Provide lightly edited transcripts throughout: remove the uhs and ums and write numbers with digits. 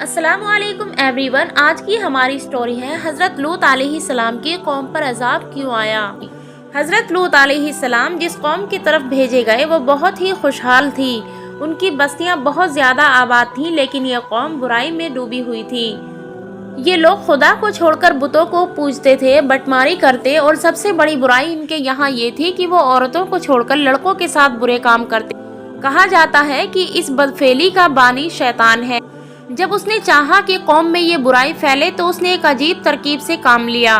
السلام علیکم every one, آج کی ہماری سٹوری ہے حضرت لوط علیہ السلام کی قوم پر عذاب کیوں آیا۔ حضرت لوط علیہ السلام جس قوم کی طرف بھیجے گئے وہ بہت ہی خوشحال تھی۔ ان کی بستیاں بہت زیادہ آباد تھیں، لیکن یہ قوم برائی میں ڈوبی ہوئی تھی۔ یہ لوگ خدا کو چھوڑ کر بتوں کو پوجتے تھے، بٹماری کرتے، اور سب سے بڑی برائی ان کے یہاں یہ تھی کہ وہ عورتوں کو چھوڑ کر لڑکوں کے ساتھ برے کام کرتے۔ کہا جاتا ہے کہ اس بدفعلی کا بانی شیطان ہے۔ جب اس نے چاہا کہ قوم میں یہ برائی پھیلے تو اس نے ایک عجیب ترکیب سے کام لیا۔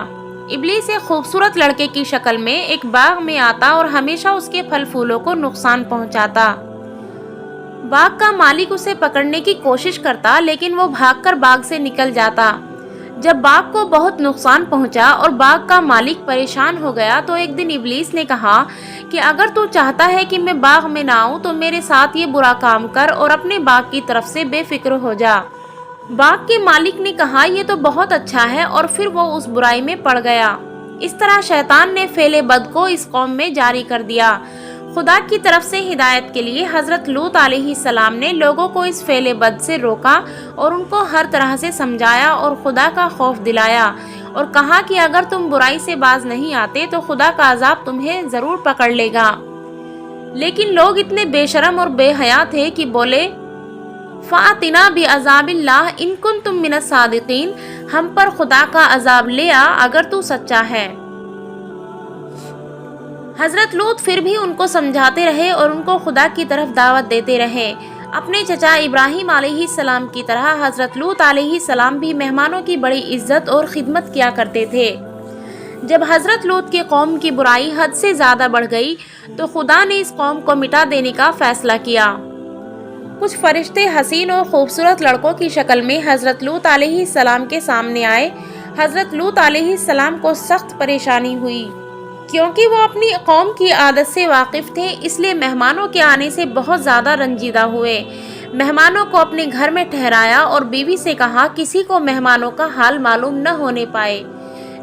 ابلیس ایک خوبصورت لڑکے کی شکل میں ایک باغ میں آتا اور ہمیشہ اس کے پھل پھولوں کو نقصان پہنچاتا۔ باغ کا مالک اسے پکڑنے کی کوشش کرتا، لیکن وہ بھاگ کر باغ سے نکل جاتا۔ جب باغ کو بہت نقصان پہنچا اور باغ کا مالک پریشان ہو گیا تو ایک دن ابلیس نے کہا کہ اگر تو چاہتا ہے کہ میں باغ میں نہ آؤں تو میرے ساتھ یہ برا کام کر اور اپنے باغ کی طرف سے بے فکر ہو جا۔ باغ کے مالک نے کہا یہ تو بہت اچھا ہے، اور پھر وہ اس برائی میں پڑ گیا۔ اس طرح شیطان نے فعل بد کو اس قوم میں جاری کر دیا۔ خدا کی طرف سے ہدایت کے لیے حضرت لوط علیہ السلام نے لوگوں کو اس فعل بد سے روکا اور ان کو ہر طرح سے سمجھایا اور خدا کا خوف دلایا، اور کہا کہ اگر تم برائی سے باز نہیں آتے تو خدا کا عذاب تمہیں ضرور پکڑ لے گا۔ لیکن لوگ اتنے بے شرم اور بے حیا تھے کہ بولے، فَأْتِنَا بِعَذَابِ اللَّهِ إِن كُنتُم مِّنَ الصَّادِقِينَ، ہم پر خدا کا عذاب لے آ اگر تو سچا ہے۔ حضرت لوط پھر بھی ان کو سمجھاتے رہے اور ان کو خدا کی طرف دعوت دیتے رہے۔ اپنے چچا ابراہیم علیہ السلام کی طرح حضرت لوط علیہ السلام بھی مہمانوں کی بڑی عزت اور خدمت کیا کرتے تھے۔ جب حضرت لوط کی قوم کی برائی حد سے زیادہ بڑھ گئی تو خدا نے اس قوم کو مٹا دینے کا فیصلہ کیا۔ کچھ فرشتے حسین اور خوبصورت لڑکوں کی شکل میں حضرت لوط علیہ السلام کے سامنے آئے۔ حضرت لوط علیہ السلام کو سخت پریشانی ہوئی، کیونکہ وہ اپنی قوم کی عادت سے واقف تھے، اس لیے مہمانوں کے آنے سے بہت زیادہ رنجیدہ ہوئے۔ مہمانوں کو اپنے گھر میں ٹھہرایا اور بیوی سے کہا کسی کو مہمانوں کا حال معلوم نہ ہونے پائے۔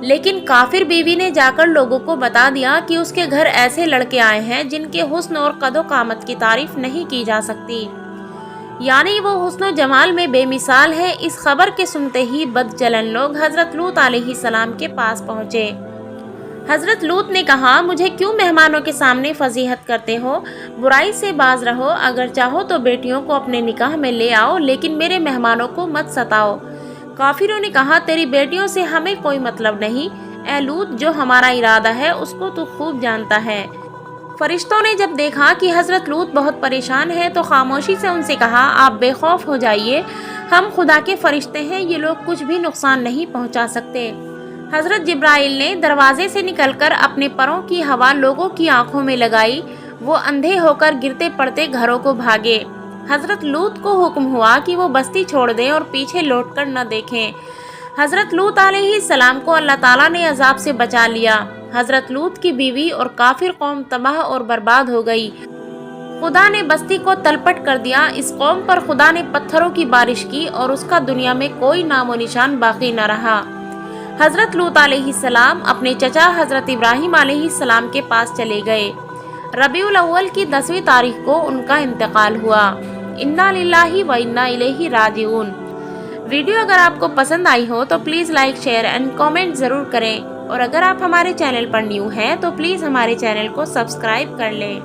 لیکن کافر بیوی نے جا کر لوگوں کو بتا دیا کہ اس کے گھر ایسے لڑکے آئے ہیں جن کے حسن اور قد و قامت کی تعریف نہیں کی جا سکتی، یعنی وہ حسن و جمال میں بے مثال ہے۔ اس خبر کے سنتے ہی بد چلن لوگ حضرت لوط علیہ السلام کے پاس پہنچے۔ حضرت لوط نے کہا مجھے کیوں مہمانوں کے سامنے فضیحت کرتے ہو؟ برائی سے باز رہو، اگر چاہو تو بیٹیوں کو اپنے نکاح میں لے آؤ، لیکن میرے مہمانوں کو مت ستاؤ۔ کافروں نے کہا تیری بیٹیوں سے ہمیں کوئی مطلب نہیں، اے لوط جو ہمارا ارادہ ہے اس کو تو خوب جانتا ہے۔ فرشتوں نے جب دیکھا کہ حضرت لوط بہت پریشان ہے تو خاموشی سے ان سے کہا آپ بے خوف ہو جائیے، ہم خدا کے فرشتے ہیں، یہ لوگ کچھ بھی نقصان نہیں پہنچا سکتے۔ حضرت جبرائیل نے دروازے سے نکل کر اپنے پروں کی ہوا لوگوں کی آنکھوں میں لگائی، وہ اندھے ہو کر گرتے پڑتے گھروں کو بھاگے۔ حضرت لوط کو حکم ہوا کہ وہ بستی چھوڑ دیں اور پیچھے لوٹ کر نہ دیکھیں۔ حضرت لوط علیہ السلام کو اللہ تعالیٰ نے عذاب سے بچا لیا۔ حضرت لوط کی بیوی اور کافر قوم تباہ اور برباد ہو گئی۔ خدا نے بستی کو تلپٹ کر دیا۔ اس قوم پر خدا نے پتھروں کی بارش کی اور اس کا دنیا میں کوئی نام و نشان باقی نہ رہا۔ حضرت لوط علیہ السلام اپنے چچا حضرت ابراہیم علیہ السلام کے پاس چلے گئے۔ ربیع الاول کی 10ویں تاریخ کو ان کا انتقال ہوا۔ انا للہ و انا الیہ راجعون۔ ویڈیو اگر آپ کو پسند آئی ہو تو please like, share and comment ضرور کریں، اور اگر آپ ہمارے چینل پر نیو ہیں تو پلیز ہمارے چینل کو سبسکرائب کر لیں۔